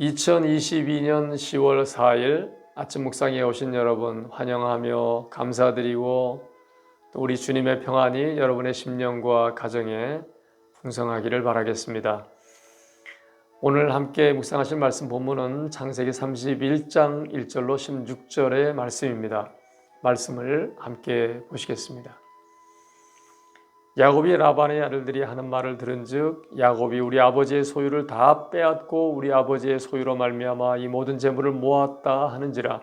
2022년 10월 4일 아침 묵상에 오신 여러분 환영하며 감사드리고 또 우리 주님의 평안이 여러분의 심령과 가정에 풍성하기를 바라겠습니다. 오늘 함께 묵상하실 말씀 본문은 창세기 31장 1절로 16절의 말씀입니다. 말씀을 함께 보시겠습니다. 야곱이 라반의 아들들이 하는 말을 들은즉 야곱이 우리 아버지의 소유를 다 빼앗고 우리 아버지의 소유로 말미암아 이 모든 재물을 모았다 하는지라.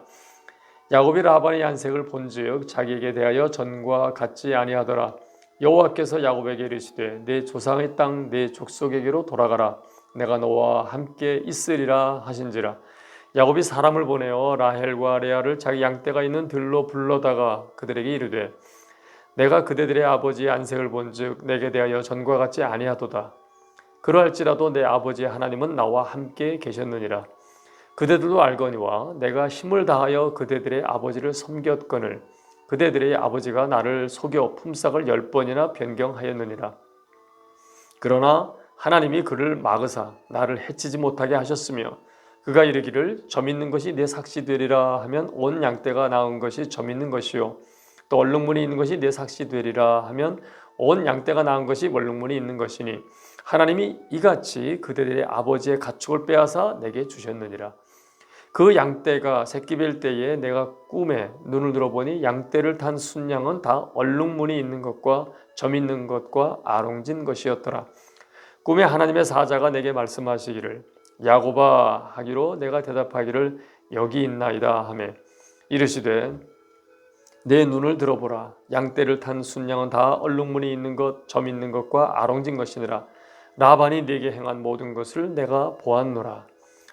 야곱이 라반의 안색을 본즉 자기에게 대하여 전과 같지 아니하더라. 여호와께서 야곱에게 이르시되 내 조상의 땅 내 족속에게로 돌아가라. 내가 너와 함께 있으리라 하신지라. 야곱이 사람을 보내어 라헬과 레아를 자기 양떼가 있는 들로 불러다가 그들에게 이르되 내가 그대들의 아버지의 안색을 본즉 내게 대하여 전과 같지 아니하도다. 그러할지라도 내 아버지의 하나님은 나와 함께 계셨느니라. 그대들도 알거니와 내가 힘을 다하여 그대들의 아버지를 섬겼거늘 그대들의 아버지가 나를 속여 품삯을 10번이나 변경하였느니라. 그러나 하나님이 그를 막으사 나를 해치지 못하게 하셨으며 그가 이르기를 점 있는 것이 내 삭시 되리라 하면 온 양떼가 낳은 것이 점 있는 것이요 또 얼룩무늬 있는 것이 내 삭시 되리라 하면 온 양떼가 낳은 것이 얼룩무늬 있는 것이니 하나님이 이같이 그대들의 아버지의 가축을 빼앗아 내게 주셨느니라. 그 양떼가 새끼 뵐 때에 내가 꿈에 눈을 들어보니 양떼를 탄 순양은 다 얼룩무늬 있는 것과 점 있는 것과 아롱진 것이었더라. 꿈에 하나님의 사자가 내게 말씀하시기를 야곱아 하기로 내가 대답하기를 여기 있나이다 하매 이르시되 내 눈을 들어보라. 양떼를 탄 순양은 다 얼룩무늬 있는 것, 점 있는 것과 아롱진 것이니라. 라반이 네게 행한 모든 것을 내가 보았노라.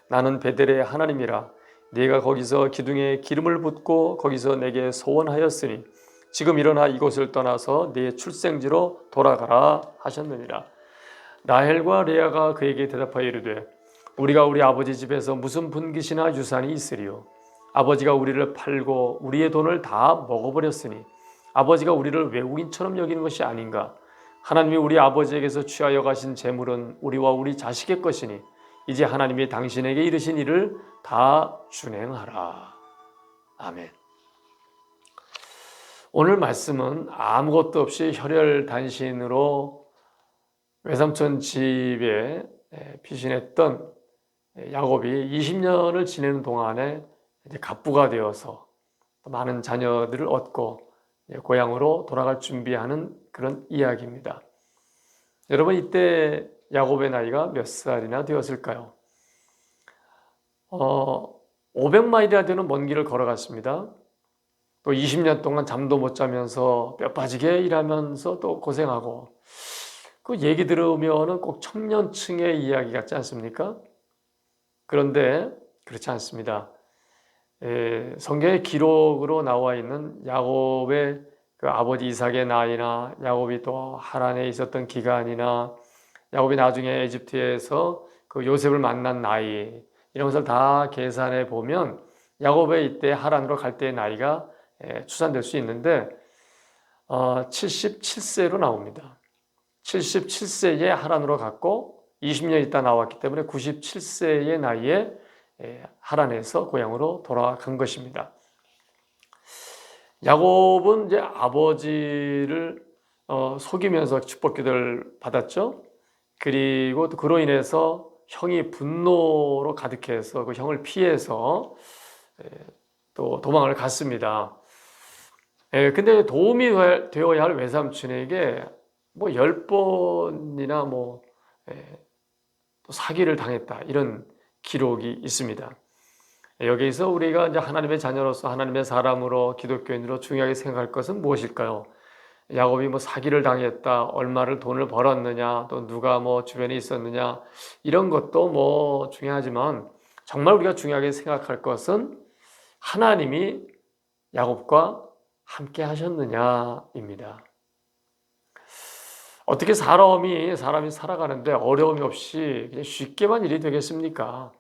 나는 베델의 하나님이라. 네가 거기서 기둥에 기름을 붓고 거기서 내게 소원하였으니 지금 일어나 이곳을 떠나서 네 출생지로 돌아가라 하셨느니라. 라헬과 레아가 그에게 대답하여 이르되 우리가 우리 아버지 집에서 무슨 분깃이나 유산이 있으리요. 아버지가 우리를 팔고 우리의 돈을 다 먹어버렸으니 아버지가 우리를 외국인처럼 여기는 것이 아닌가. 하나님이 우리 아버지에게서 취하여 가신 재물은 우리와 우리 자식의 것이니 이제 하나님이 당신에게 이르신 일을 다 준행하라. 아멘. 오늘 말씀은 아무것도 없이 혈혈단신으로 외삼촌 집에 피신했던 야곱이 20년을 지내는 동안에 이제 갑부가 되어서 많은 자녀들을 얻고 고향으로 돌아갈 준비하는 그런 이야기입니다. 여러분 이때 야곱의 나이가 몇 살이나 되었을까요? 500마일이나 되는 먼 길을 걸어갔습니다. 또 20년 동안 잠도 못 자면서 뼈 빠지게 일하면서 또 고생하고 그 얘기 들으면은 꼭 청년층의 이야기 같지 않습니까? 그런데 그렇지 않습니다. 성경의 기록으로 나와 있는 야곱의 그 아버지 이삭의 나이나 야곱이 또 하란에 있었던 기간이나 야곱이 나중에 에집트에서 그 요셉을 만난 나이 이런 것을 다 계산해 보면 야곱의 이때 하란으로 갈 때의 나이가 추산될 수 있는데 77세로 나옵니다. 77세에 하란으로 갔고 20년 있다 나왔기 때문에 97세의 나이에 하란에서 고향으로 돌아간 것입니다. 야곱은 이제 아버지를 속이면서 축복기도를 받았죠. 그리고 또 그로 인해서 형이 분노로 가득해서 그 형을 피해서 또 도망을 갔습니다. 근데 도움이 되어야 할 외삼촌에게 뭐 10번이나 또 사기를 당했다 이런 기록이 있습니다. 여기서 우리가 이제 하나님의 자녀로서 하나님의 사람으로 기독교인으로 중요하게 생각할 것은 무엇일까요? 야곱이 사기를 당했다, 얼마를 돈을 벌었느냐, 또 누가 주변에 있었느냐 이런 것도 중요하지만 정말 우리가 중요하게 생각할 것은 하나님이 야곱과 함께 하셨느냐입니다. 어떻게 사람이 살아가는데 어려움이 없이 그냥 쉽게만 일이 되겠습니까?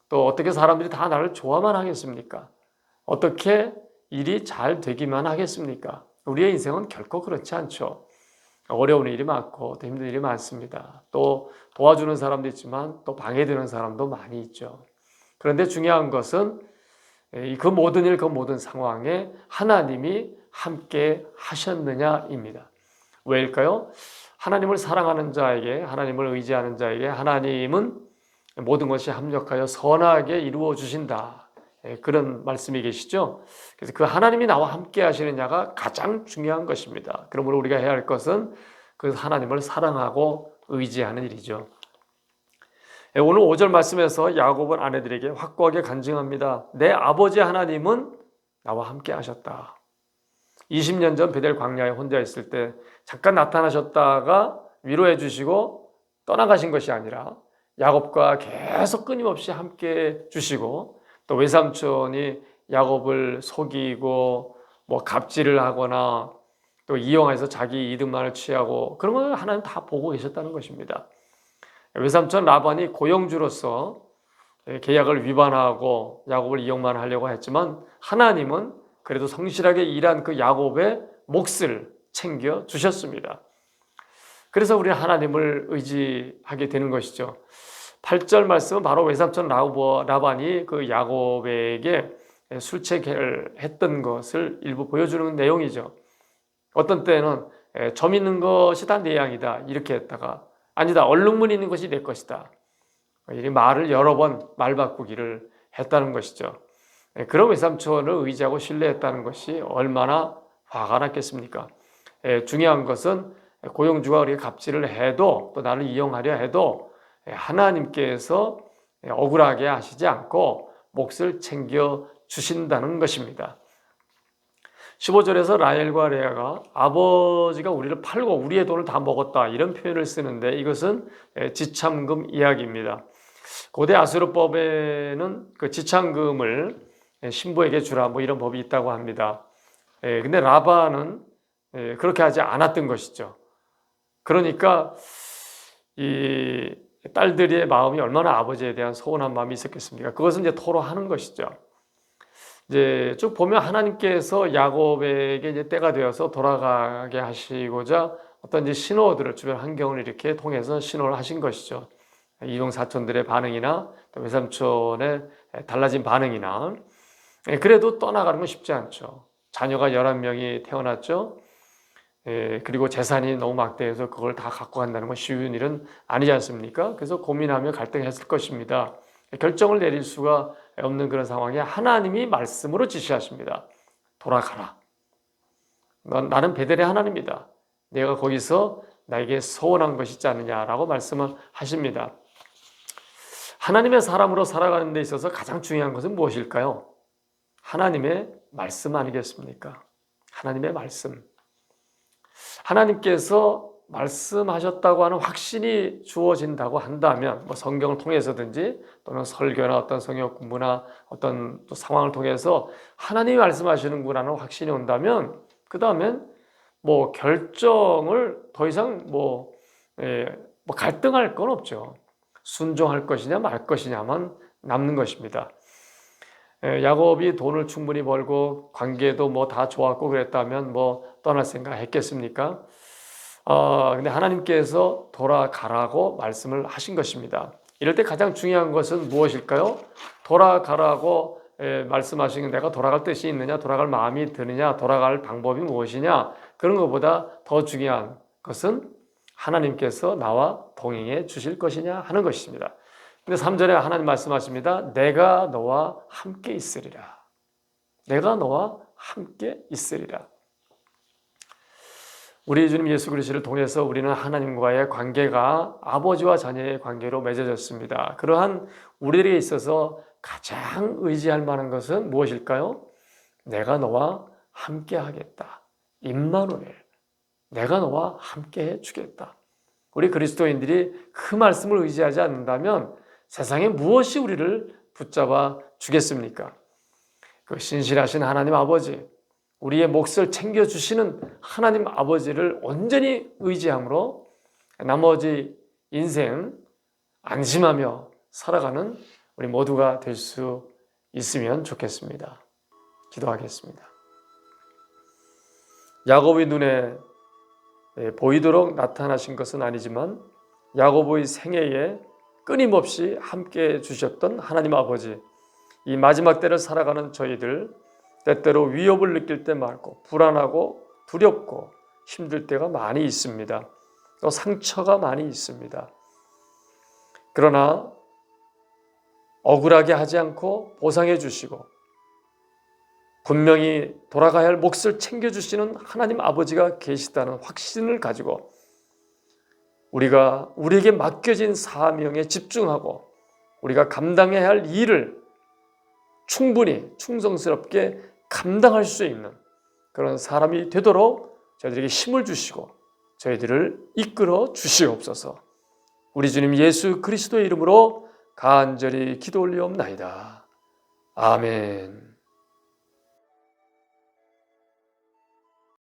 또 어떻게 사람들이 다 나를 좋아만 하겠습니까? 어떻게 일이 잘 되기만 하겠습니까? 우리의 인생은 결코 그렇지 않죠. 어려운 일이 많고 또 힘든 일이 많습니다. 또 도와주는 사람도 있지만 또 방해되는 사람도 많이 있죠. 그런데 중요한 것은 그 모든 일, 그 모든 상황에 하나님이 함께 하셨느냐입니다. 왜일까요? 하나님을 사랑하는 자에게, 하나님을 의지하는 자에게 하나님은 모든 것이 합력하여 선하게 이루어 주신다. 그런 말씀이 계시죠. 그래서 그 하나님이 나와 함께 하시느냐가 가장 중요한 것입니다. 그러므로 우리가 해야 할 것은 그 하나님을 사랑하고 의지하는 일이죠. 오늘 5절 말씀에서 야곱은 아내들에게 확고하게 간증합니다. 내 아버지 하나님은 나와 함께 하셨다. 20년 전 베델 광야에 혼자 있을 때 잠깐 나타나셨다가 위로해 주시고 떠나가신 것이 아니라 야곱과 계속 끊임없이 함께 주시고, 또 외삼촌이 야곱을 속이고 뭐 갑질을 하거나 또 이용해서 자기 이득만을 취하고 그런 걸 하나님 다 보고 계셨다는 것입니다. 외삼촌 라반이 고용주로서 계약을 위반하고 야곱을 이용만 하려고 했지만 하나님은 그래도 성실하게 일한 그 야곱의 몫을 챙겨 주셨습니다. 그래서 우리는 하나님을 의지하게 되는 것이죠. 8절 말씀은 바로 외삼촌 라반이 그 야곱에게 술책을 했던 것을 일부 보여주는 내용이죠. 어떤 때는 점 있는 것이 다 내 양이다 이렇게 했다가, 아니다, 얼룩무늬 있는 것이 내 것이다, 이 말을 여러 번 말 바꾸기를 했다는 것이죠. 그런 외삼촌을 의지하고 신뢰했다는 것이 얼마나 화가 났겠습니까? 중요한 것은 고용주가 우리가 갑질을 해도 또 나를 이용하려 해도 하나님께서 억울하게 하시지 않고 몫을 챙겨 주신다는 것입니다. 15절에서 라헬과 레아가 아버지가 우리를 팔고 우리의 돈을 다 먹었다 이런 표현을 쓰는데, 이것은 지참금 이야기입니다. 고대 아수르법에는 그 지참금을 신부에게 주라 뭐 이런 법이 있다고 합니다. 근데 라반은 그렇게 하지 않았던 것이죠. 그러니까 이 딸들의 마음이 얼마나 아버지에 대한 서운한 마음이 있었겠습니까? 그것은 이제 토로하는 것이죠. 이제 쭉 보면 하나님께서 야곱에게 이제 때가 되어서 돌아가게 하시고자 어떤 이제 신호들을, 주변 환경을 이렇게 통해서 신호를 하신 것이죠. 이동 사촌들의 반응이나 외삼촌의 달라진 반응이나. 그래도 떠나가는 건 쉽지 않죠. 자녀가 11명이 태어났죠. 그리고 재산이 너무 막대해서 그걸 다 갖고 간다는 건 쉬운 일은 아니지 않습니까? 그래서 고민하며 갈등했을 것입니다. 결정을 내릴 수가 없는 그런 상황에 하나님이 말씀으로 지시하십니다. 돌아가라. 나는 베델의 하나님이다. 내가 거기서 나에게 서운한 것이 있지 않느냐라고 말씀을 하십니다. 하나님의 사람으로 살아가는 데 있어서 가장 중요한 것은 무엇일까요? 하나님의 말씀 아니겠습니까? 하나님의 말씀. 하나님께서 말씀하셨다고 하는 확신이 주어진다고 한다면, 뭐 성경을 통해서든지 또는 설교나 어떤 성역 공부나 어떤 또 상황을 통해서 하나님이 말씀하시는구나는 확신이 온다면, 그 다음엔 뭐 결정을 더 이상 뭐 갈등할 건 없죠. 순종할 것이냐 말 것이냐만 남는 것입니다. 야곱이 돈을 충분히 벌고 관계도 뭐 다 좋았고 그랬다면 뭐 떠날 생각 했겠습니까? 근데 하나님께서 돌아가라고 말씀을 하신 것입니다. 이럴 때 가장 중요한 것은 무엇일까요? 돌아가라고 말씀하신, 내가 돌아갈 뜻이 있느냐, 돌아갈 마음이 드느냐, 돌아갈 방법이 무엇이냐, 그런 것보다 더 중요한 것은 하나님께서 나와 동행해 주실 것이냐 하는 것입니다. 근데 3절에 하나님 말씀하십니다. 내가 너와 함께 있으리라. 내가 너와 함께 있으리라. 우리 주님 예수 그리스도를 통해서 우리는 하나님과의 관계가 아버지와 자녀의 관계로 맺어졌습니다. 그러한 우리에게 있어서 가장 의지할 만한 것은 무엇일까요? 내가 너와 함께 하겠다. 임마누엘. 내가 너와 함께 해주겠다. 우리 그리스도인들이 그 말씀을 의지하지 않는다면 세상에 무엇이 우리를 붙잡아 주겠습니까? 그 신실하신 하나님 아버지, 우리의 몫을 챙겨주시는 하나님 아버지를 온전히 의지함으로 나머지 인생 안심하며 살아가는 우리 모두가 될 수 있으면 좋겠습니다. 기도하겠습니다. 야곱의 눈에 보이도록 나타나신 것은 아니지만 야곱의 생애에 끊임없이 함께 주셨던 하나님 아버지, 이 마지막 때를 살아가는 저희들, 때때로 위협을 느낄 때 많고 불안하고 두렵고 힘들 때가 많이 있습니다. 또 상처가 많이 있습니다. 그러나 억울하게 하지 않고 보상해 주시고 분명히 돌아가야 할 몫을 챙겨주시는 하나님 아버지가 계시다는 확신을 가지고 우리에게 맡겨진 사명에 집중하고 우리가 감당해야 할 일을 충분히 충성스럽게 감당할 수 있는 그런 사람이 되도록 저희들에게 힘을 주시고 저희들을 이끌어 주시옵소서. 우리 주님 예수 그리스도의 이름으로 간절히 기도 올리옵나이다. 아멘.